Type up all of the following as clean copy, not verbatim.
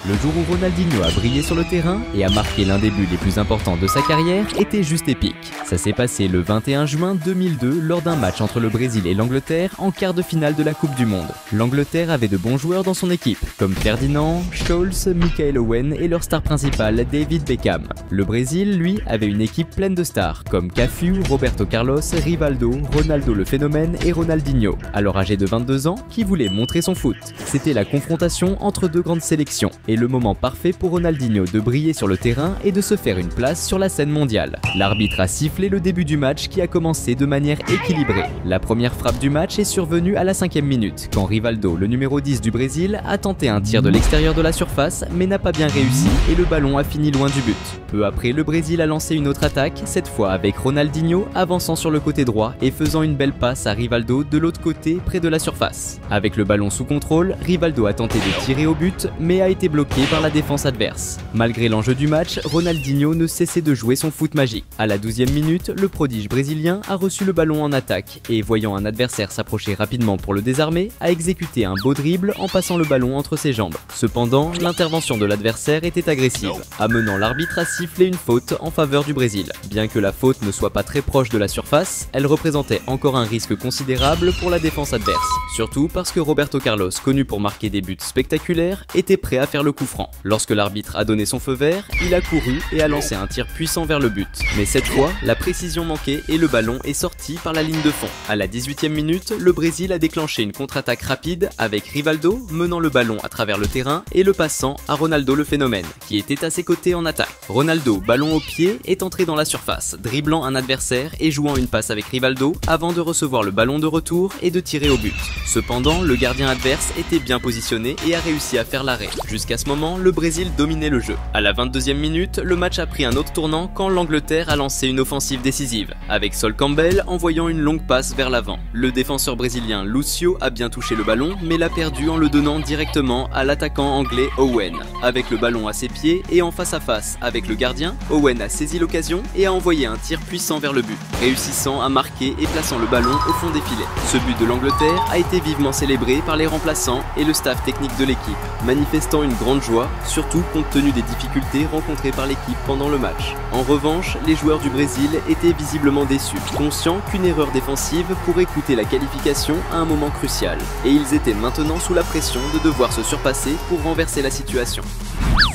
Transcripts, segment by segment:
Le jour où Ronaldinho a brillé sur le terrain et a marqué l'un des buts les plus importants de sa carrière était juste épique. Ça s'est passé le 21 juin 2002 lors d'un match entre le Brésil et l'Angleterre en quart de finale de la Coupe du Monde. L'Angleterre avait de bons joueurs dans son équipe, comme Ferdinand, Scholes, Michael Owen et leur star principal David Beckham. Le Brésil, lui, avait une équipe pleine de stars, comme Cafu, Roberto Carlos, Rivaldo, Ronaldo le phénomène et Ronaldinho, alors âgé de 22 ans, qui voulait montrer son foot. C'était la confrontation entre deux grandes sélections, et le moment parfait pour Ronaldinho de briller sur le terrain et de se faire une place sur la scène mondiale. L'arbitre a sifflé le début du match qui a commencé de manière équilibrée. La première frappe du match est survenue à la 5e minute, quand Rivaldo, le numéro 10 du Brésil, a tenté un tir de l'extérieur de la surface, mais n'a pas bien réussi et le ballon a fini loin du but. Peu après, le Brésil a lancé une autre attaque, cette fois avec Ronaldinho avançant sur le côté droit et faisant une belle passe à Rivaldo de l'autre côté près de la surface. Avec le ballon sous contrôle, Rivaldo a tenté de tirer au but, mais a été bloqué par la défense adverse. Malgré l'enjeu du match, Ronaldinho ne cessait de jouer son foot magique. À la 12e minute, le prodige brésilien a reçu le ballon en attaque et, voyant un adversaire s'approcher rapidement pour le désarmer, a exécuté un beau dribble en passant le ballon entre ses jambes. Cependant, l'intervention de l'adversaire était agressive, amenant l'arbitre à siffler une faute en faveur du Brésil. Bien que la faute ne soit pas très proche de la surface, elle représentait encore un risque considérable pour la défense adverse, surtout parce que Roberto Carlos, connu pour marquer des buts spectaculaires, était prêt à faire le coup franc. Lorsque l'arbitre a donné son feu vert, il a couru et a lancé un tir puissant vers le but. Mais cette fois, la précision manquait et le ballon est sorti par la ligne de fond. À la 18e minute, le Brésil a déclenché une contre-attaque rapide avec Rivaldo menant le ballon à travers le terrain et le passant à Ronaldo le phénomène, qui était à ses côtés en attaque. Ronaldo, ballon au pied, est entré dans la surface, dribblant un adversaire et jouant une passe avec Rivaldo avant de recevoir le ballon de retour et de tirer au but. Cependant, le gardien adverse était bien positionné et a réussi à faire l'arrêt. Jusqu'à ce moment, le Brésil dominait le jeu. À la 22e minute, le match a pris un autre tournant quand l'Angleterre a lancé une offensive décisive, avec Sol Campbell envoyant une longue passe vers l'avant. Le défenseur brésilien Lucio a bien touché le ballon, mais l'a perdu en le donnant directement à l'attaquant anglais Owen. Avec le ballon à ses pieds et en face à face avec le gardien, Owen a saisi l'occasion et a envoyé un tir puissant vers le but, réussissant à marquer et plaçant le ballon au fond des filets. Ce but de l'Angleterre a été vivement célébré par les remplaçants et le staff technique de l'équipe, manifestant une grande joie, surtout compte tenu des difficultés rencontrées par l'équipe pendant le match. En revanche, les joueurs du Brésil étaient visiblement déçus, conscients qu'une erreur défensive pourrait coûter la qualification à un moment crucial, et ils étaient maintenant sous la pression de devoir se surpasser pour renverser la situation.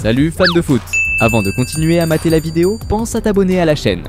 Salut fans de foot! Avant de continuer à mater la vidéo, pense à t'abonner à la chaîne.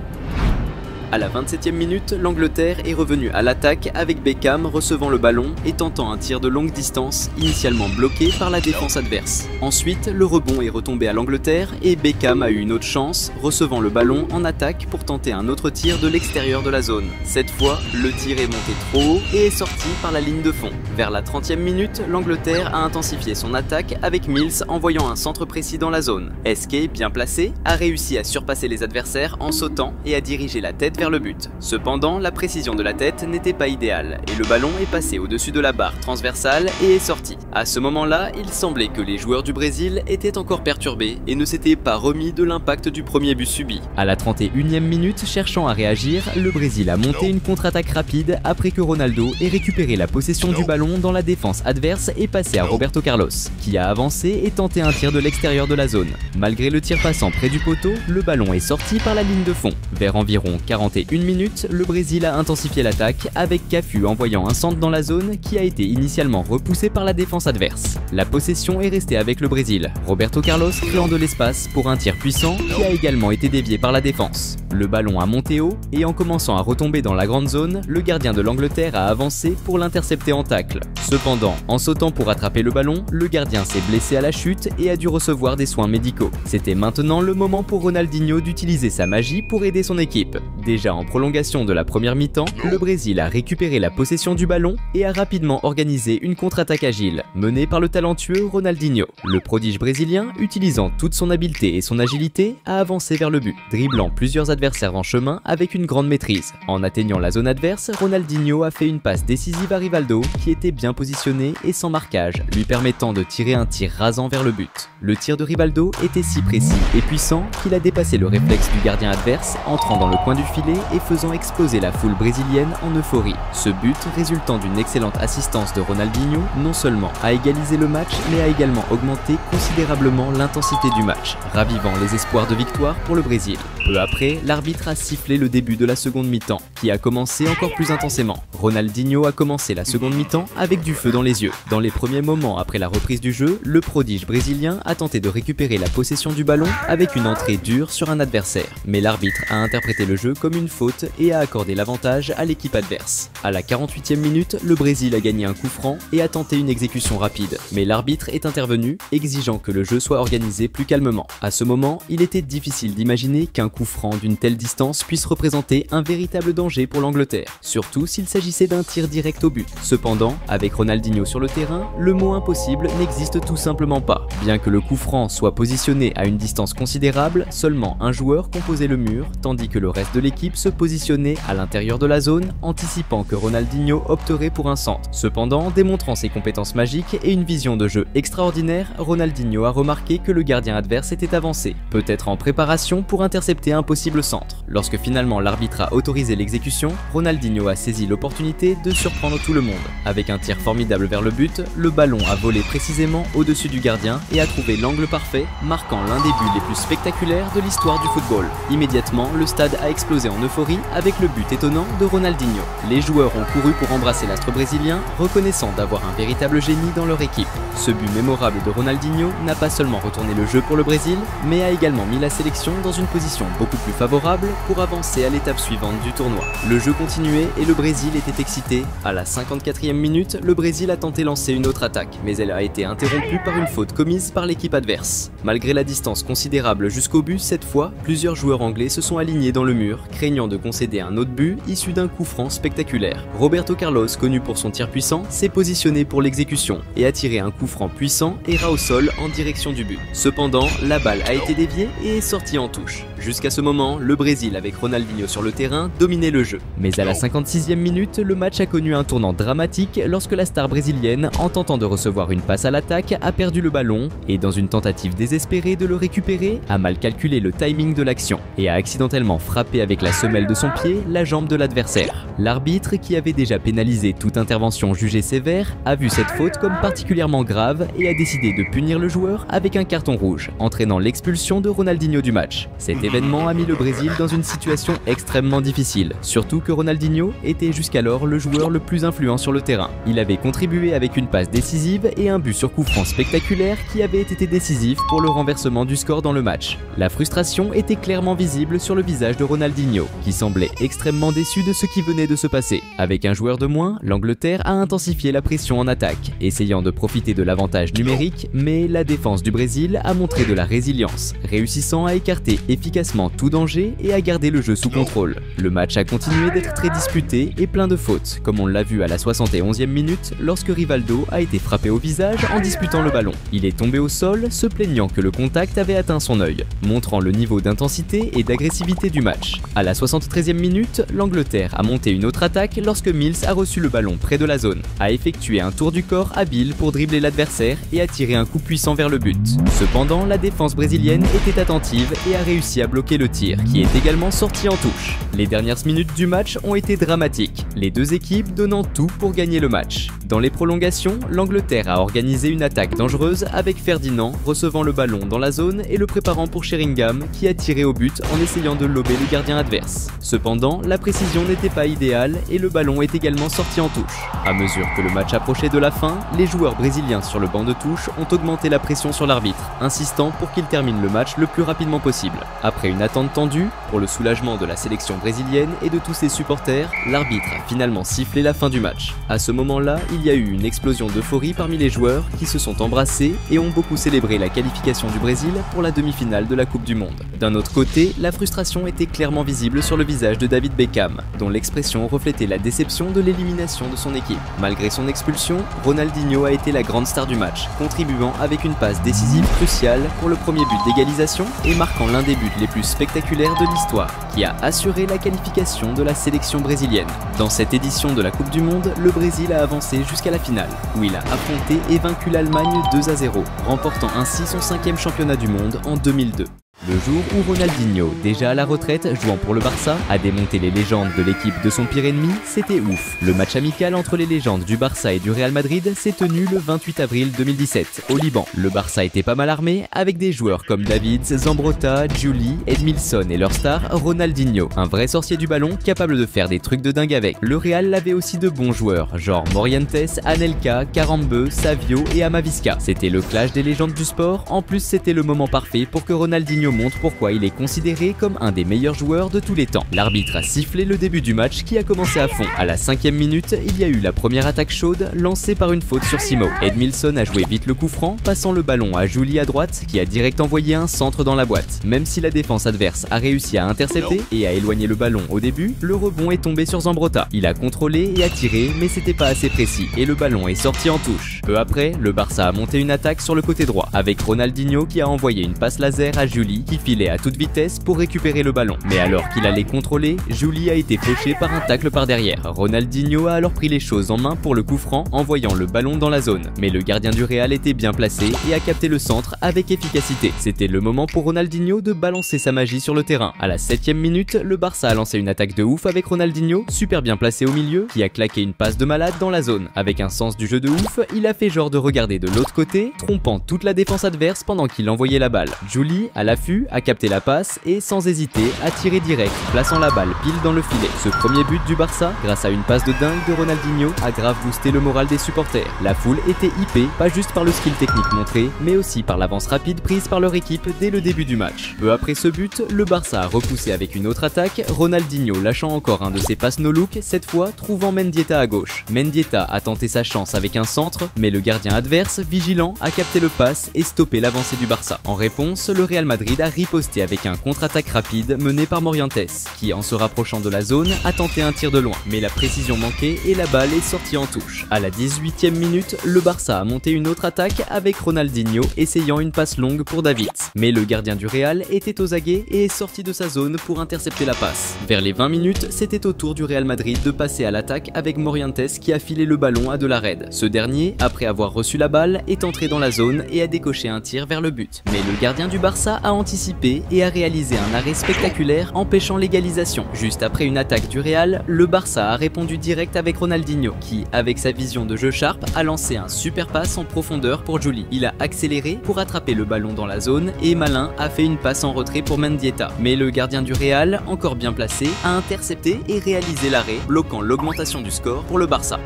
À la 27e minute, l'Angleterre est revenue à l'attaque avec Beckham recevant le ballon et tentant un tir de longue distance, initialement bloqué par la défense adverse. Ensuite, le rebond est retombé à l'Angleterre et Beckham a eu une autre chance, recevant le ballon en attaque pour tenter un autre tir de l'extérieur de la zone. Cette fois, le tir est monté trop haut et est sorti par la ligne de fond. Vers la 30e minute, l'Angleterre a intensifié son attaque avec Mills envoyant un centre précis dans la zone. Escape, bien placé, a réussi à surpasser les adversaires en sautant et à diriger la tête vers le but. Cependant, la précision de la tête n'était pas idéale et le ballon est passé au-dessus de la barre transversale et est sorti. À ce moment-là, il semblait que les joueurs du Brésil étaient encore perturbés et ne s'étaient pas remis de l'impact du premier but subi. À la 31e minute, cherchant à réagir, le Brésil a monté une contre-attaque rapide après que Ronaldo ait récupéré la possession du ballon dans la défense adverse et passé à Roberto Carlos, qui a avancé et tenté un tir de l'extérieur de la zone. Malgré le tir passant près du poteau, le ballon est sorti par la ligne de fond. Vers environ 41 minutes, le Brésil a intensifié l'attaque avec Cafu envoyant un centre dans la zone qui a été initialement repoussé par la défense adverse. La possession est restée avec le Brésil, Roberto Carlos créant de l'espace pour un tir puissant qui a également été dévié par la défense. Le ballon a monté haut et en commençant à retomber dans la grande zone, le gardien de l'Angleterre a avancé pour l'intercepter en tacle. Cependant, en sautant pour attraper le ballon, le gardien s'est blessé à la chute et a dû recevoir des soins médicaux. C'était maintenant le moment pour Ronaldinho d'utiliser sa magie pour aider son équipe. Déjà en prolongation de la première mi-temps, le Brésil a récupéré la possession du ballon et a rapidement organisé une contre-attaque agile, menée par le talentueux Ronaldinho. Le prodige brésilien, utilisant toute son habileté et son agilité, a avancé vers le but, dribblant plusieurs adversaires adversaires en chemin avec une grande maîtrise. En atteignant la zone adverse, Ronaldinho a fait une passe décisive à Rivaldo qui était bien positionné et sans marquage, lui permettant de tirer un tir rasant vers le but. Le tir de Rivaldo était si précis et puissant qu'il a dépassé le réflexe du gardien adverse, entrant dans le coin du filet et faisant exploser la foule brésilienne en euphorie. Ce but, résultant d'une excellente assistance de Ronaldinho, non seulement a égalisé le match, mais a également augmenté considérablement l'intensité du match, ravivant les espoirs de victoire pour le Brésil. Peu après, l'arbitre a sifflé le début de la seconde mi-temps, qui a commencé encore plus intensément. Ronaldinho a commencé la seconde mi-temps avec du feu dans les yeux. Dans les premiers moments après la reprise du jeu, le prodige brésilien a tenté de récupérer la possession du ballon avec une entrée dure sur un adversaire. Mais l'arbitre a interprété le jeu comme une faute et a accordé l'avantage à l'équipe adverse. À la 48e minute, le Brésil a gagné un coup franc et a tenté une exécution rapide. Mais l'arbitre est intervenu, exigeant que le jeu soit organisé plus calmement. À ce moment, il était difficile d'imaginer qu'un coup franc d'une telle distance puisse représenter un véritable danger pour l'Angleterre, surtout s'il s'agissait d'un tir direct au but. Cependant, avec Ronaldinho sur le terrain, le mot impossible n'existe tout simplement pas. Bien que le coup franc soit positionné à une distance considérable, seulement un joueur composait le mur, tandis que le reste de l'équipe se positionnait à l'intérieur de la zone, anticipant que Ronaldinho opterait pour un centre. Cependant, démontrant ses compétences magiques et une vision de jeu extraordinaire, Ronaldinho a remarqué que le gardien adverse était avancé, peut-être en préparation pour intercepter un possible centre. Lorsque finalement l'arbitre a autorisé l'exécution, Ronaldinho a saisi l'opportunité de surprendre tout le monde. Avec un tir formidable vers le but, le ballon a volé précisément au-dessus du gardien et a trouvé l'angle parfait, marquant l'un des buts les plus spectaculaires de l'histoire du football. Immédiatement, le stade a explosé en euphorie avec le but étonnant de Ronaldinho. Les joueurs ont couru pour embrasser l'astre brésilien, reconnaissant d'avoir un véritable génie dans leur équipe. Ce but mémorable de Ronaldinho n'a pas seulement retourné le jeu pour le Brésil, mais a également mis la sélection dans une position beaucoup plus favorable pour avancer à l'étape suivante du tournoi. Le jeu continuait et le Brésil était excité. À la 54e minute, le Brésil a tenté lancer une autre attaque, mais elle a été interrompue par une faute commise par l'équipe adverse. Malgré la distance considérable jusqu'au but, cette fois, plusieurs joueurs anglais se sont alignés dans le mur, craignant de concéder un autre but issu d'un coup franc spectaculaire. Roberto Carlos, connu pour son tir puissant, s'est positionné pour l'exécution et a tiré un coup franc puissant et ras au sol en direction du but. Cependant, la balle a été déviée et est sortie en touche. Jusqu'à ce moment, le Brésil avec Ronaldinho sur le terrain dominait le jeu. Mais à la 56e minute, le match a connu un tournant dramatique lorsque la star brésilienne, en tentant de recevoir une passe à l'attaque, a perdu le ballon et dans une tentative désespérée de le récupérer, a mal calculé le timing de l'action et a accidentellement frappé avec la semelle de son pied la jambe de l'adversaire. L'arbitre, qui avait déjà pénalisé toute intervention jugée sévère, a vu cette faute comme particulièrement grave et a décidé de punir le joueur avec un carton rouge, entraînant l'expulsion de Ronaldinho du match. Cet événement a mis le Brésil dans une situation extrêmement difficile, surtout que Ronaldinho était jusqu'alors le joueur le plus influent sur le terrain. Il avait contribué avec une passe décisive et un but sur coup franc spectaculaire qui avait été décisif pour le renversement du score dans le match. La frustration était clairement visible sur le visage de Ronaldinho, qui semblait extrêmement déçu de ce qui venait de se passer. Avec un joueur de moins, l'Angleterre a intensifié la pression en attaque, essayant de profiter de l'avantage numérique, mais la défense du Brésil a montré de la résilience, réussissant à écarter efficacement tout danger et à garder le jeu sous contrôle. Le match a continué d'être très disputé et plein de fautes, comme on l'a vu à la 71e minute lorsque Rivaldo a été frappé au visage en disputant le ballon. Il est tombé au sol, se plaignant que le contact avait atteint son œil, montrant le niveau d'intensité et d'agressivité du match. À la 73e minute, l'Angleterre a monté une autre attaque lorsque Mills a reçu le ballon près de la zone, a effectué un tour du corps habile pour dribbler l'adversaire et a tiré un coup puissant vers le but. Cependant, la défense brésilienne était attentive et a réussi à bloquer le tir, qui est également sorti en touche. Les dernières minutes du match ont été dramatiques, les deux équipes donnant tout pour gagner le match. Dans les prolongations, l'Angleterre a organisé une attaque dangereuse avec Ferdinand recevant le ballon dans la zone et le préparant pour Sheringham qui a tiré au but en essayant de lober le gardien adverse. Cependant, la précision n'était pas idéale et le ballon est également sorti en touche. À mesure que le match approchait de la fin, les joueurs brésiliens sur le banc de touche ont augmenté la pression sur l'arbitre, insistant pour qu'il termine le match le plus rapidement possible. Après une attente tendue, pour le soulagement de la sélection brésilienne et de tous ses supporters, l'arbitre a finalement sifflé la fin du match. À ce moment-là, il y a eu une explosion d'euphorie parmi les joueurs qui se sont embrassés et ont beaucoup célébré la qualification du Brésil pour la demi-finale de la Coupe du Monde. D'un autre côté, la frustration était clairement visible sur le visage de David Beckham, dont l'expression reflétait la déception de l'élimination de son équipe. Malgré son expulsion, Ronaldinho a été la grande star du match, contribuant avec une passe décisive cruciale pour le premier but d'égalisation et marquant l'un des buts les plus spectaculaires de l'histoire, qui a assuré la qualification de la sélection brésilienne. Dans cette édition de la Coupe du Monde, le Brésil a avancé jusqu'à la finale, où il a affronté et vaincu l'Allemagne 2-0, remportant ainsi son 5e championnat du monde en 2002. Le jour où Ronaldinho, déjà à la retraite, jouant pour le Barça, a démonté les légendes de l'équipe de son pire ennemi, c'était ouf. Le match amical entre les légendes du Barça et du Real Madrid s'est tenu le 28 avril 2017, au Liban. Le Barça était pas mal armé, avec des joueurs comme David, Zambrotta, Juli, Edmilson et leur star, Ronaldinho, un vrai sorcier du ballon capable de faire des trucs de dingue avec. Le Real avait aussi de bons joueurs, genre Morientes, Anelka, Carambe, Savio et Amavisca. C'était le clash des légendes du sport, en plus c'était le moment parfait pour que Ronaldinho montre pourquoi il est considéré comme un des meilleurs joueurs de tous les temps. L'arbitre a sifflé le début du match qui a commencé à fond. À la 5e minute, il y a eu la première attaque chaude lancée par une faute sur Simo. Edmilson a joué vite le coup franc, passant le ballon à Juli à droite qui a direct envoyé un centre dans la boîte. Même si la défense adverse a réussi à intercepter et à éloigner le ballon au début, le rebond est tombé sur Zambrotta. Il a contrôlé et a tiré, mais c'était pas assez précis et le ballon est sorti en touche. Peu après, le Barça a monté une attaque sur le côté droit avec Ronaldinho qui a envoyé une passe laser à Juli qui filait à toute vitesse pour récupérer le ballon. Mais alors qu'il allait contrôler, Juli a été fauché par un tacle par derrière. Ronaldinho a alors pris les choses en main pour le coup franc, envoyant le ballon dans la zone. Mais le gardien du Real était bien placé et a capté le centre avec efficacité. C'était le moment pour Ronaldinho de balancer sa magie sur le terrain. À la 7e minute, le Barça a lancé une attaque de ouf avec Ronaldinho, super bien placé au milieu, qui a claqué une passe de malade dans la zone. Avec un sens du jeu de ouf, il a fait genre de regarder de l'autre côté, trompant toute la défense adverse pendant qu'il envoyait la balle. Juli, à l'affût, a capté la passe et sans hésiter a tiré direct, plaçant la balle pile dans le filet. Ce premier but du Barça, grâce à une passe de dingue de Ronaldinho, a grave boosté le moral des supporters. La foule était hypée, pas juste par le skill technique montré, mais aussi par l'avance rapide prise par leur équipe dès le début du match. Peu après ce but, le Barça a repoussé avec une autre attaque, Ronaldinho lâchant encore un de ses passes no-look, cette fois trouvant Mendieta à gauche. Mendieta a tenté sa chance avec un centre, mais le gardien adverse, vigilant, a capté le passe et stoppé l'avancée du Barça. En réponse, le Real Madrid a riposté avec un contre-attaque rapide mené par Morientes, qui en se rapprochant de la zone a tenté un tir de loin, mais la précision manquait et la balle est sortie en touche. À la 18e minute, le Barça a monté une autre attaque avec Ronaldinho essayant une passe longue pour David, mais le gardien du Real était aux aguets et est sorti de sa zone pour intercepter la passe. Vers les 20 minutes, c'était au tour du Real Madrid de passer à l'attaque avec Morientes qui a filé le ballon à De La Red. Ce dernier, après avoir reçu la balle, est entré dans la zone et a décoché un tir vers le but. Mais le gardien du Barça a anticipé et a réalisé un arrêt spectaculaire empêchant l'égalisation. Juste après une attaque du Real, le Barça a répondu direct avec Ronaldinho qui, avec sa vision de jeu sharp, a lancé un super passe en profondeur pour Juli. Il a accéléré pour attraper le ballon dans la zone et malin a fait une passe en retrait pour Mendieta. Mais le gardien du Real, encore bien placé, a intercepté et réalisé l'arrêt, bloquant l'augmentation du score pour le Barça.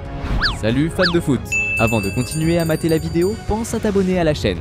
Salut fans de foot! Avant de continuer à mater la vidéo, pense à t'abonner à la chaîne.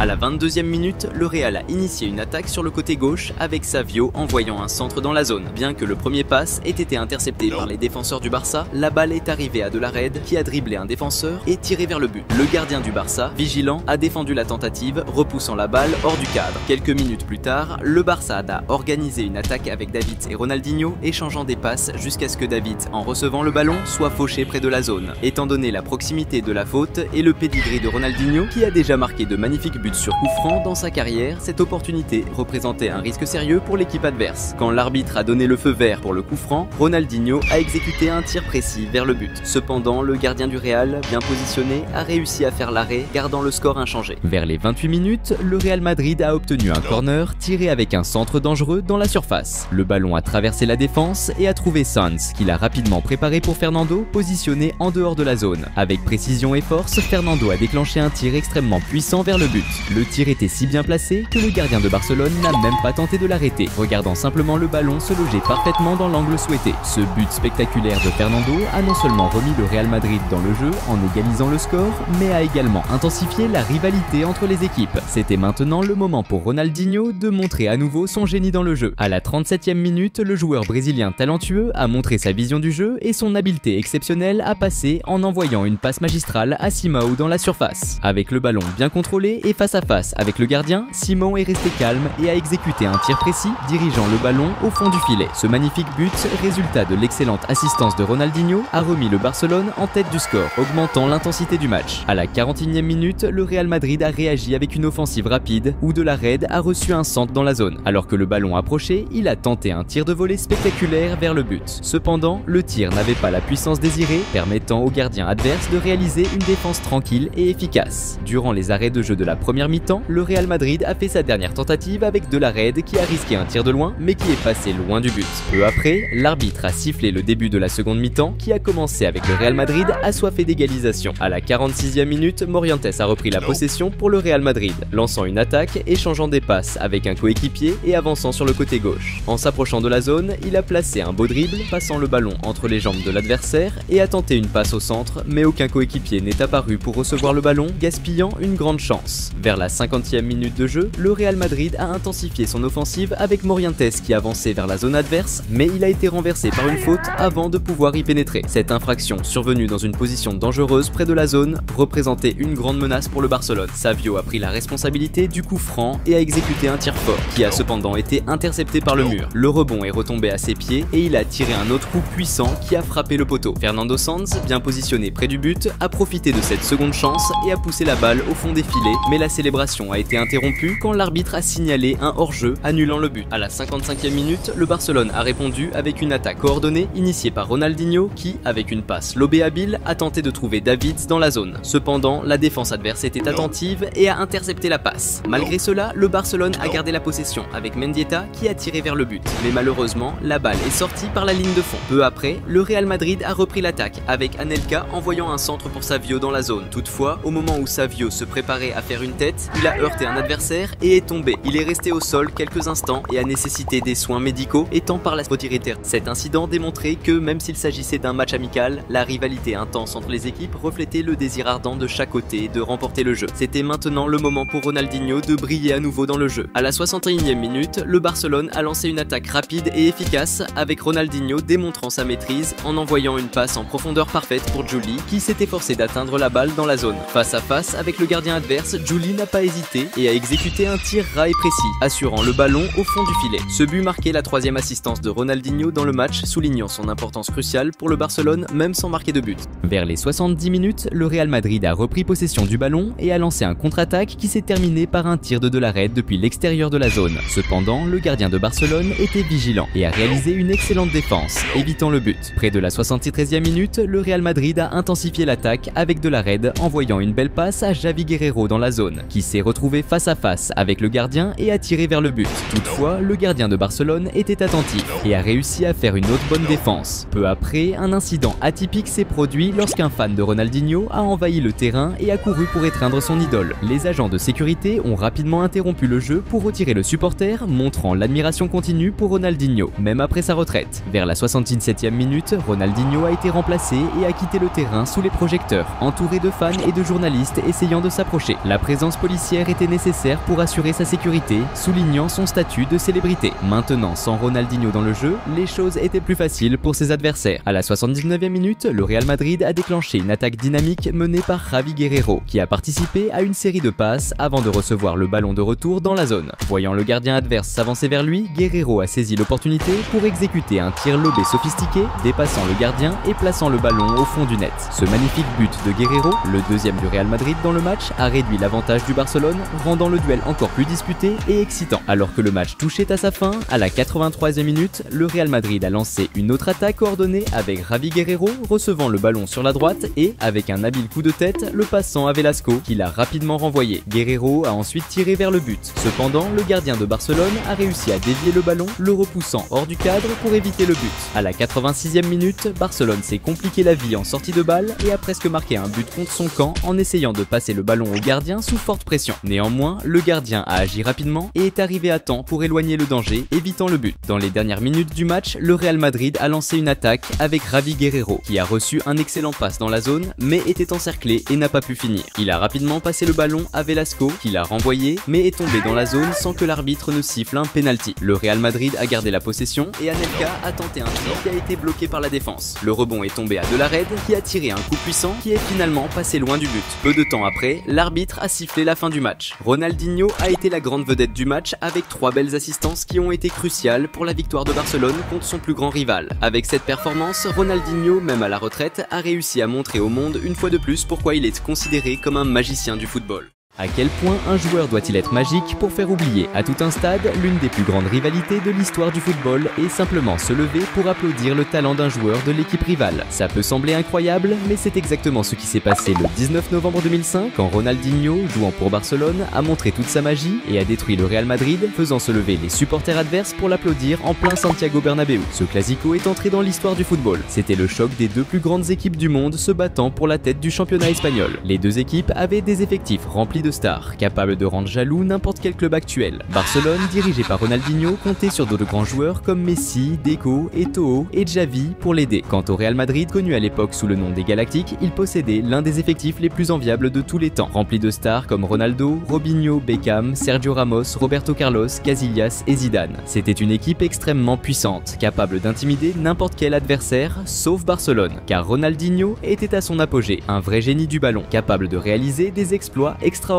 À la 22e minute, le Real a initié une attaque sur le côté gauche avec Savio envoyant un centre dans la zone. Bien que le premier pass ait été intercepté par les défenseurs du Barça, la balle est arrivée à De La Red qui a dribblé un défenseur et tiré vers le but. Le gardien du Barça, vigilant, a défendu la tentative, repoussant la balle hors du cadre. Quelques minutes plus tard, le Barça a organisé une attaque avec David et Ronaldinho, échangeant des passes jusqu'à ce que David, en recevant le ballon, soit fauché près de la zone. Étant donné la proximité de la faute et le pédigré de Ronaldinho qui a déjà marqué de magnifiques buts sur coup franc dans sa carrière, cette opportunité représentait un risque sérieux pour l'équipe adverse. Quand l'arbitre a donné le feu vert pour le coup franc, Ronaldinho a exécuté un tir précis vers le but. Cependant, le gardien du Real, bien positionné, a réussi à faire l'arrêt, gardant le score inchangé. Vers les 28 minutes, le Real Madrid a obtenu un corner tiré avec un centre dangereux dans la surface. Le ballon a traversé la défense et a trouvé Sanz, qu'il a rapidement préparé pour Fernando, positionné en dehors de la zone. Avec précision et force, Fernando a déclenché un tir extrêmement puissant vers le but. Le tir était si bien placé que le gardien de Barcelone n'a même pas tenté de l'arrêter, regardant simplement le ballon se loger parfaitement dans l'angle souhaité. Ce but spectaculaire de Fernando a non seulement remis le Real Madrid dans le jeu en égalisant le score, mais a également intensifié la rivalité entre les équipes. C'était maintenant le moment pour Ronaldinho de montrer à nouveau son génie dans le jeu. À la 37e minute, le joueur brésilien talentueux a montré sa vision du jeu et son habileté exceptionnelle à passer en envoyant une passe magistrale à Simão dans la surface. Avec le ballon bien contrôlé et face à face avec le gardien, Simon est resté calme et a exécuté un tir précis, dirigeant le ballon au fond du filet. Ce magnifique but, résultat de l'excellente assistance de Ronaldinho, a remis le Barcelone en tête du score, augmentant l'intensité du match. À la 41e minute, le Real Madrid a réagi avec une offensive rapide où De La Red a reçu un centre dans la zone. Alors que le ballon approchait, il a tenté un tir de volée spectaculaire vers le but. Cependant, le tir n'avait pas la puissance désirée, permettant au gardien adverse de réaliser une défense tranquille et efficace. Durant les arrêts de jeu de la première mi-temps, le Real Madrid a fait sa dernière tentative avec De La Red qui a risqué un tir de loin mais qui est passé loin du but. Peu après, l'arbitre a sifflé le début de la seconde mi-temps qui a commencé avec le Real Madrid assoiffé d'égalisation. À la 46e minute, Morientes a repris la possession pour le Real Madrid, lançant une attaque, échangeant des passes avec un coéquipier et avançant sur le côté gauche. En s'approchant de la zone, il a placé un beau dribble, passant le ballon entre les jambes de l'adversaire et a tenté une passe au centre, mais aucun coéquipier n'est apparu pour recevoir le ballon, gaspillant une grande chance. Vers la 50e minute de jeu, le Real Madrid a intensifié son offensive avec Morientes qui avançait vers la zone adverse, mais il a été renversé par une faute avant de pouvoir y pénétrer. Cette infraction, survenue dans une position dangereuse près de la zone, représentait une grande menace pour le Barcelone. Savio a pris la responsabilité du coup franc et a exécuté un tir fort, qui a cependant été intercepté par le mur. Le rebond est retombé à ses pieds et il a tiré un autre coup puissant qui a frappé le poteau. Fernando Sanz, bien positionné près du but, a profité de cette seconde chance et a poussé la balle au fond des filets, mais la célébration a été interrompue quand l'arbitre a signalé un hors-jeu annulant le but. À la 55e minute, le Barcelone a répondu avec une attaque coordonnée initiée par Ronaldinho qui, avec une passe lobée habile, a tenté de trouver Davids dans la zone. Cependant, la défense adverse était attentive et a intercepté la passe. Malgré cela, le Barcelone a gardé la possession avec Mendieta qui a tiré vers le but. Mais malheureusement, la balle est sortie par la ligne de fond. Peu après, le Real Madrid a repris l'attaque avec Anelka envoyant un centre pour Savio dans la zone. Toutefois, au moment où Savio se préparait à faire une tête, il a heurté un adversaire et est tombé. Il est resté au sol quelques instants et a nécessité des soins médicaux, étant par la retiré. Cet incident démontrait que même s'il s'agissait d'un match amical, la rivalité intense entre les équipes reflétait le désir ardent de chaque côté de remporter le jeu. C'était maintenant le moment pour Ronaldinho de briller à nouveau dans le jeu. À la 61e minute, le Barcelone a lancé une attaque rapide et efficace avec Ronaldinho démontrant sa maîtrise en envoyant une passe en profondeur parfaite pour Juli qui s'est efforcé d'atteindre la balle dans la zone. Face à face avec le gardien adverse, Juli n'a pas hésité et a exécuté un tir ras et précis, assurant le ballon au fond du filet. Ce but marquait la troisième assistance de Ronaldinho dans le match, soulignant son importance cruciale pour le Barcelone même sans marquer de but. Vers les 70 minutes, le Real Madrid a repris possession du ballon et a lancé un contre-attaque qui s'est terminé par un tir de la Red depuis l'extérieur de la zone. Cependant, le gardien de Barcelone était vigilant et a réalisé une excellente défense, évitant le but. Près de la 73e minute, le Real Madrid a intensifié l'attaque avec de la Red, envoyant une belle passe à Javi Guerrero dans la zone, qui s'est retrouvé face à face avec le gardien et a tiré vers le but. Toutefois, le gardien de Barcelone était attentif et a réussi à faire une autre bonne défense. Peu après, un incident atypique s'est produit lorsqu'un fan de Ronaldinho a envahi le terrain et a couru pour étreindre son idole. Les agents de sécurité ont rapidement interrompu le jeu pour retirer le supporter, montrant l'admiration continue pour Ronaldinho, même après sa retraite. Vers la 77e minute, Ronaldinho a été remplacé et a quitté le terrain sous les projecteurs, entouré de fans et de journalistes essayant de s'approcher. La présence policière était nécessaire pour assurer sa sécurité, soulignant son statut de célébrité. Maintenant, sans Ronaldinho dans le jeu, les choses étaient plus faciles pour ses adversaires. À la 79e minute, le Real Madrid a déclenché une attaque dynamique menée par Javi Guerrero, qui a participé à une série de passes avant de recevoir le ballon de retour dans la zone. Voyant le gardien adverse s'avancer vers lui, Guerrero a saisi l'opportunité pour exécuter un tir lobé sophistiqué, dépassant le gardien et plaçant le ballon au fond du net. Ce magnifique but de Guerrero, le deuxième du Real Madrid dans le match, a réduit l'avantage du Barcelone, rendant le duel encore plus disputé et excitant. Alors que le match touchait à sa fin, à la 83e minute, le Real Madrid a lancé une autre attaque coordonnée avec Javi Guerrero recevant le ballon sur la droite et, avec un habile coup de tête, le passant à Velasco qui l'a rapidement renvoyé. Guerrero a ensuite tiré vers le but. Cependant, le gardien de Barcelone a réussi à dévier le ballon, le repoussant hors du cadre pour éviter le but. À la 86e minute, Barcelone s'est compliqué la vie en sortie de balle et a presque marqué un but contre son camp en essayant de passer le ballon au gardien sous forte pression. Néanmoins, le gardien a agi rapidement et est arrivé à temps pour éloigner le danger, évitant le but. Dans les dernières minutes du match, le Real Madrid a lancé une attaque avec Javi Guerrero, qui a reçu un excellent passe dans la zone, mais était encerclé et n'a pas pu finir. Il a rapidement passé le ballon à Velasco, qui l'a renvoyé, mais est tombé dans la zone sans que l'arbitre ne siffle un penalty. Le Real Madrid a gardé la possession et Anelka a tenté un tir qui a été bloqué par la défense. Le rebond est tombé à De La Red, qui a tiré un coup puissant qui est finalement passé loin du but. Peu de temps après, l'arbitre a sifflé siffler la fin du match. Ronaldinho a été la grande vedette du match avec 3 belles assistances qui ont été cruciales pour la victoire de Barcelone contre son plus grand rival. Avec cette performance, Ronaldinho, même à la retraite, a réussi à montrer au monde une fois de plus pourquoi il est considéré comme un magicien du football. À quel point un joueur doit-il être magique pour faire oublier à tout un stade l'une des plus grandes rivalités de l'histoire du football et simplement se lever pour applaudir le talent d'un joueur de l'équipe rivale? Ça peut sembler incroyable, mais c'est exactement ce qui s'est passé le 19 novembre 2005 quand Ronaldinho, jouant pour Barcelone, a montré toute sa magie et a détruit le Real Madrid, faisant se lever les supporters adverses pour l'applaudir en plein Santiago Bernabéu. Ce classico est entré dans l'histoire du football. C'était le choc des deux plus grandes équipes du monde se battant pour la tête du championnat espagnol. Les deux équipes avaient des effectifs remplis de stars, capables de rendre jaloux n'importe quel club actuel. Barcelone, dirigé par Ronaldinho, comptait sur d'autres grands joueurs comme Messi, Deco, Eto'o et Xavi pour l'aider. Quant au Real Madrid, connu à l'époque sous le nom des Galactiques, il possédait l'un des effectifs les plus enviables de tous les temps, rempli de stars comme Ronaldo, Robinho, Beckham, Sergio Ramos, Roberto Carlos, Casillas et Zidane. C'était une équipe extrêmement puissante, capable d'intimider n'importe quel adversaire, sauf Barcelone, car Ronaldinho était à son apogée, un vrai génie du ballon, capable de réaliser des exploits extraordinaires.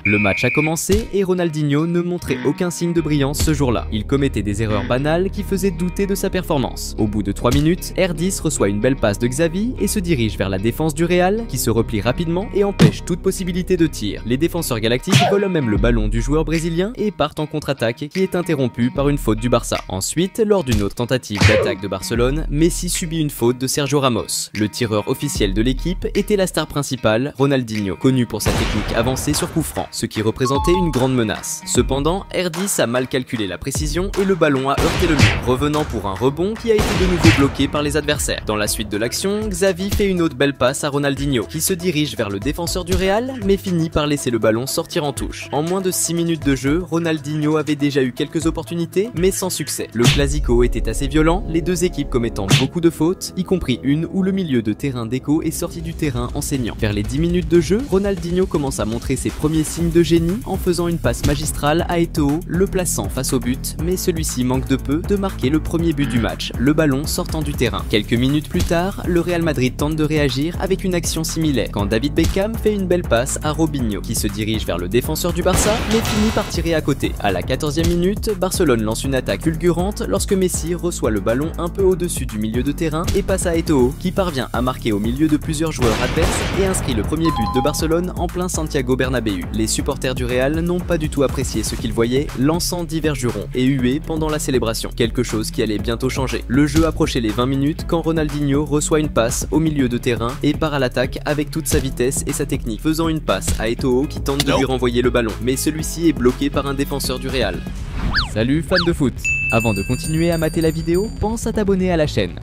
Le match a commencé et Ronaldinho ne montrait aucun signe de brillance ce jour-là. Il commettait des erreurs banales qui faisaient douter de sa performance. Au bout de 3 minutes, R10 reçoit une belle passe de Xavi et se dirige vers la défense du Real qui se replie rapidement et empêche toute possibilité de tir. Les défenseurs galactiques volent même le ballon du joueur brésilien et partent en contre-attaque qui est interrompue par une faute du Barça. Ensuite, lors d'une autre tentative d'attaque de Barcelone, Messi subit une faute de Sergio Ramos. Le tireur officiel de l'équipe était la star principale, Ronaldinho, connu pour sa technique avancée sur coup franc, ce qui représentait une grande menace. Cependant, R10 a mal calculé la précision et le ballon a heurté le mur, revenant pour un rebond qui a été de nouveau bloqué par les adversaires. Dans la suite de l'action, Xavi fait une autre belle passe à Ronaldinho, qui se dirige vers le défenseur du Real, mais finit par laisser le ballon sortir en touche. En moins de 6 minutes de jeu, Ronaldinho avait déjà eu quelques opportunités, mais sans succès. Le classico était assez violent, les deux équipes commettant beaucoup de fautes, y compris une où le milieu de terrain d'Eco est sorti du terrain en saignant. Vers les 10 minutes de jeu, Ronaldinho commence à montrer ses premiers signes de génie en faisant une passe magistrale à Eto'o, le plaçant face au but, mais celui-ci manque de peu de marquer le premier but du match, le ballon sortant du terrain. Quelques minutes plus tard, le Real Madrid tente de réagir avec une action similaire, quand David Beckham fait une belle passe à Robinho, qui se dirige vers le défenseur du Barça, mais finit par tirer à côté. À la 14e minute, Barcelone lance une attaque fulgurante lorsque Messi reçoit le ballon un peu au-dessus du milieu de terrain et passe à Eto'o, qui parvient à marquer au milieu de plusieurs joueurs adverses et inscrit le premier but de Barcelone en plein Santiago Bernabéu. Les supporters du Real n'ont pas du tout apprécié ce qu'ils voyaient, lançant divers jurons et huées pendant la célébration, quelque chose qui allait bientôt changer. Le jeu approchait les 20 minutes quand Ronaldinho reçoit une passe au milieu de terrain et part à l'attaque avec toute sa vitesse et sa technique, faisant une passe à Eto'o qui tente de lui renvoyer le ballon, mais celui-ci est bloqué par un défenseur du Real. Salut fans de foot! Avant de continuer à mater la vidéo, pense à t'abonner à la chaîne.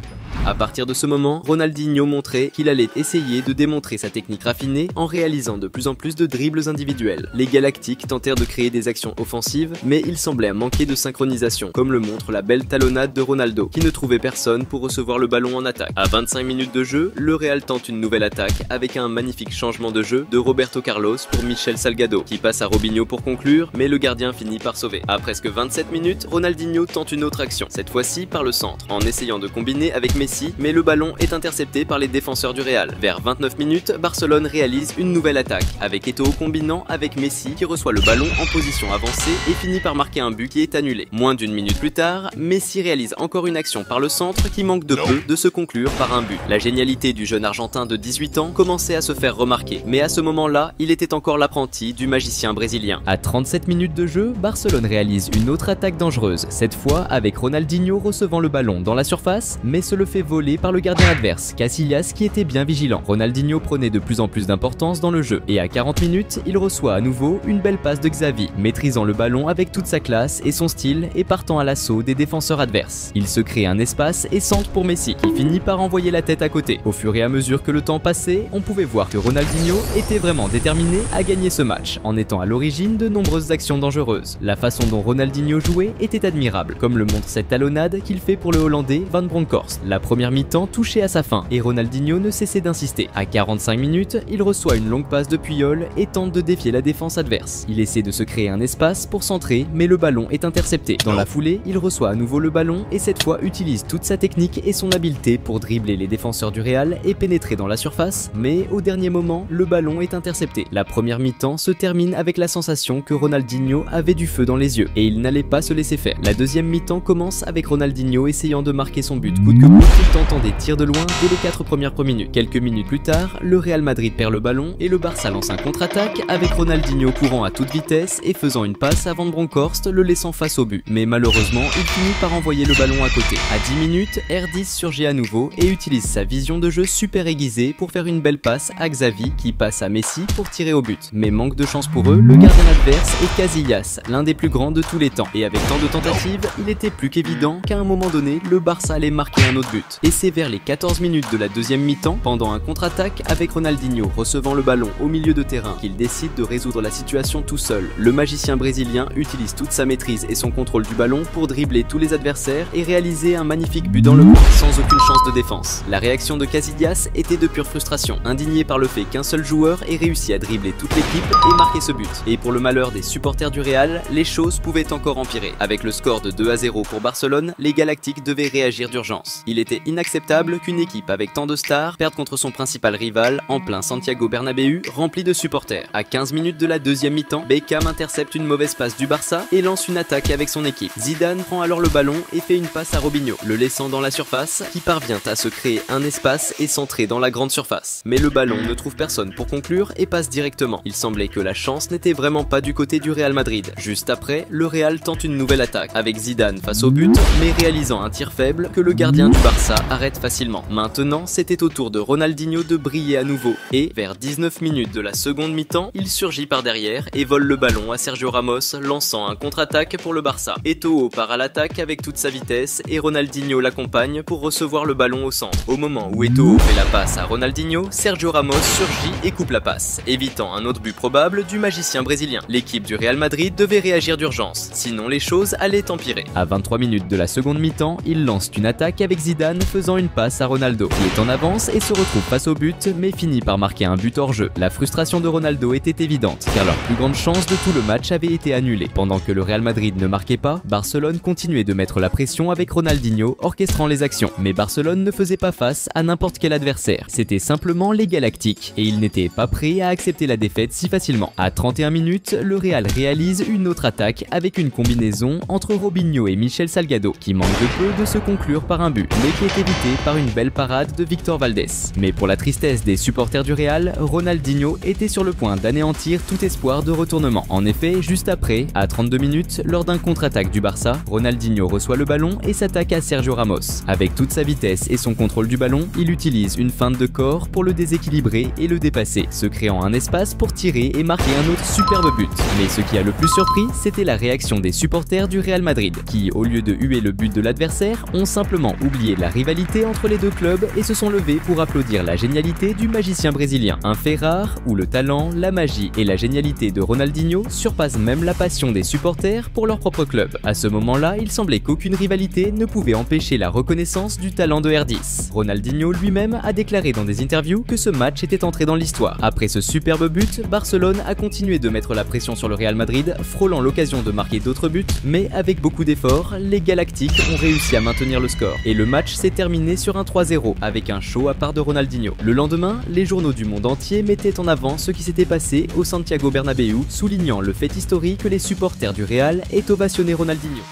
À partir de ce moment, Ronaldinho montrait qu'il allait essayer de démontrer sa technique raffinée en réalisant de plus en plus de dribbles individuels. Les Galactiques tentèrent de créer des actions offensives, mais ils semblaient manquer de synchronisation, comme le montre la belle talonnade de Ronaldo, qui ne trouvait personne pour recevoir le ballon en attaque. À 25 minutes de jeu, le Real tente une nouvelle attaque avec un magnifique changement de jeu de Roberto Carlos pour Michel Salgado, qui passe à Robinho pour conclure, mais le gardien finit par sauver. À presque 27 minutes, Ronaldinho tente une autre action, cette fois-ci par le centre, en essayant de combiner avec Messi, mais le ballon est intercepté par les défenseurs du Real. Vers 29 minutes, Barcelone réalise une nouvelle attaque, avec Eto'o combinant avec Messi qui reçoit le ballon en position avancée et finit par marquer un but qui est annulé. Moins d'une minute plus tard, Messi réalise encore une action par le centre qui manque de peu de se conclure par un but. La génialité du jeune Argentin de 18 ans commençait à se faire remarquer, mais à ce moment-là, il était encore l'apprenti du magicien brésilien. À 37 minutes de jeu, Barcelone réalise une autre attaque dangereuse, cette fois avec Ronaldinho recevant le ballon dans la surface, mais se le fait voler par le gardien adverse, Casillas, qui était bien vigilant. Ronaldinho prenait de plus en plus d'importance dans le jeu, et à 40 minutes, il reçoit à nouveau une belle passe de Xavi, maîtrisant le ballon avec toute sa classe et son style et partant à l'assaut des défenseurs adverses. Il se crée un espace et centre pour Messi, qui finit par envoyer la tête à côté. Au fur et à mesure que le temps passait, on pouvait voir que Ronaldinho était vraiment déterminé à gagner ce match, en étant à l'origine de nombreuses actions dangereuses. La façon dont Ronaldinho jouait était admirable, comme le montre cette talonnade qu'il fait pour le Hollandais Van Bronckhorst. La La première mi-temps touchait à sa fin et Ronaldinho ne cessait d'insister. À 45 minutes, il reçoit une longue passe de Puyol et tente de défier la défense adverse. Il essaie de se créer un espace pour centrer, mais le ballon est intercepté. Dans la foulée, il reçoit à nouveau le ballon et cette fois utilise toute sa technique et son habileté pour dribbler les défenseurs du Real et pénétrer dans la surface, mais au dernier moment, le ballon est intercepté. La première mi-temps se termine avec la sensation que Ronaldinho avait du feu dans les yeux et il n'allait pas se laisser faire. La deuxième mi-temps commence avec Ronaldinho essayant de marquer son but coûte que coûte, il tentant des tirs de loin dès les 4 premières minutes. Quelques minutes plus tard, le Real Madrid perd le ballon et le Barça lance un contre-attaque avec Ronaldinho courant à toute vitesse et faisant une passe à Van Bronckhorst, le laissant face au but. Mais malheureusement, il finit par envoyer le ballon à côté. À 10 minutes, R10 surgit à nouveau et utilise sa vision de jeu super aiguisée pour faire une belle passe à Xavi qui passe à Messi pour tirer au but. Mais manque de chance pour eux, le gardien adverse est Casillas, l'un des plus grands de tous les temps. Et avec tant de tentatives, il était plus qu'évident qu'à un moment donné, le Barça allait marquer un autre but. Et c'est vers les 14 minutes de la deuxième mi-temps, pendant un contre-attaque avec Ronaldinho recevant le ballon au milieu de terrain, qu'il décide de résoudre la situation tout seul. Le magicien brésilien utilise toute sa maîtrise et son contrôle du ballon pour dribbler tous les adversaires et réaliser un magnifique but dans le coin, sans aucune chance de défense. La réaction de Casillas était de pure frustration, indigné par le fait qu'un seul joueur ait réussi à dribbler toute l'équipe et marquer ce but. Et pour le malheur des supporters du Real, les choses pouvaient encore empirer. Avec le score de 2-0 pour Barcelone, les Galactiques devaient réagir d'urgence. Il était inacceptable qu'une équipe avec tant de stars perde contre son principal rival en plein Santiago Bernabéu rempli de supporters. À 15 minutes de la deuxième mi-temps, Beckham intercepte une mauvaise passe du Barça et lance une attaque avec son équipe. Zidane prend alors le ballon et fait une passe à Robinho, le laissant dans la surface, qui parvient à se créer un espace et centrer dans la grande surface. Mais le ballon ne trouve personne pour conclure et passe directement. Il semblait que la chance n'était vraiment pas du côté du Real Madrid. Juste après, le Real tente une nouvelle attaque, avec Zidane face au but, mais réalisant un tir faible que le gardien du Barça arrête facilement. Maintenant, c'était au tour de Ronaldinho de briller à nouveau, et vers 19 minutes de la seconde mi-temps, il surgit par derrière et vole le ballon à Sergio Ramos, lançant un contre-attaque pour le Barça. Eto'o part à l'attaque avec toute sa vitesse et Ronaldinho l'accompagne pour recevoir le ballon au centre. Au moment où Eto'o fait la passe à Ronaldinho, Sergio Ramos surgit et coupe la passe, évitant un autre but probable du magicien brésilien. L'équipe du Real Madrid devait réagir d'urgence, sinon les choses allaient empirer. À 23 minutes de la seconde mi-temps, il lance une attaque avec Zidane faisant une passe à Ronaldo, qui est en avance et se retrouve face au but, mais finit par marquer un but hors jeu. La frustration de Ronaldo était évidente, car leur plus grande chance de tout le match avait été annulée. Pendant que le Real Madrid ne marquait pas, Barcelone continuait de mettre la pression avec Ronaldinho orchestrant les actions. Mais Barcelone ne faisait pas face à n'importe quel adversaire. C'était simplement les Galactiques, et ils n'étaient pas prêts à accepter la défaite si facilement. À 31 minutes, le Real réalise une autre attaque avec une combinaison entre Robinho et Michel Salgado, qui manque de peu de se conclure par un but, mais qui est évité par une belle parade de Victor Valdés. Mais pour la tristesse des supporters du Real, Ronaldinho était sur le point d'anéantir tout espoir de retournement. En effet, juste après, à 32 minutes, lors d'un contre-attaque du Barça, Ronaldinho reçoit le ballon et s'attaque à Sergio Ramos. Avec toute sa vitesse et son contrôle du ballon, il utilise une feinte de corps pour le déséquilibrer et le dépasser, se créant un espace pour tirer et marquer un autre superbe but. Mais ce qui a le plus surpris, c'était la réaction des supporters du Real Madrid, qui, au lieu de huer le but de l'adversaire, ont simplement oublié la rivalité entre les deux clubs et se sont levés pour applaudir la génialité du magicien brésilien. Un fait rare où le talent, la magie et la génialité de Ronaldinho surpassent même la passion des supporters pour leur propre club. À ce moment-là, il semblait qu'aucune rivalité ne pouvait empêcher la reconnaissance du talent de R10. Ronaldinho lui-même a déclaré dans des interviews que ce match était entré dans l'histoire. Après ce superbe but, Barcelone a continué de mettre la pression sur le Real Madrid, frôlant l'occasion de marquer d'autres buts, mais avec beaucoup d'efforts, les Galactiques ont réussi à maintenir le score. Et le match s'est terminé sur un 3-0 avec un show à part de Ronaldinho. Le lendemain, les journaux du monde entier mettaient en avant ce qui s'était passé au Santiago Bernabéu, soulignant le fait historique que les supporters du Real aient ovationné Ronaldinho.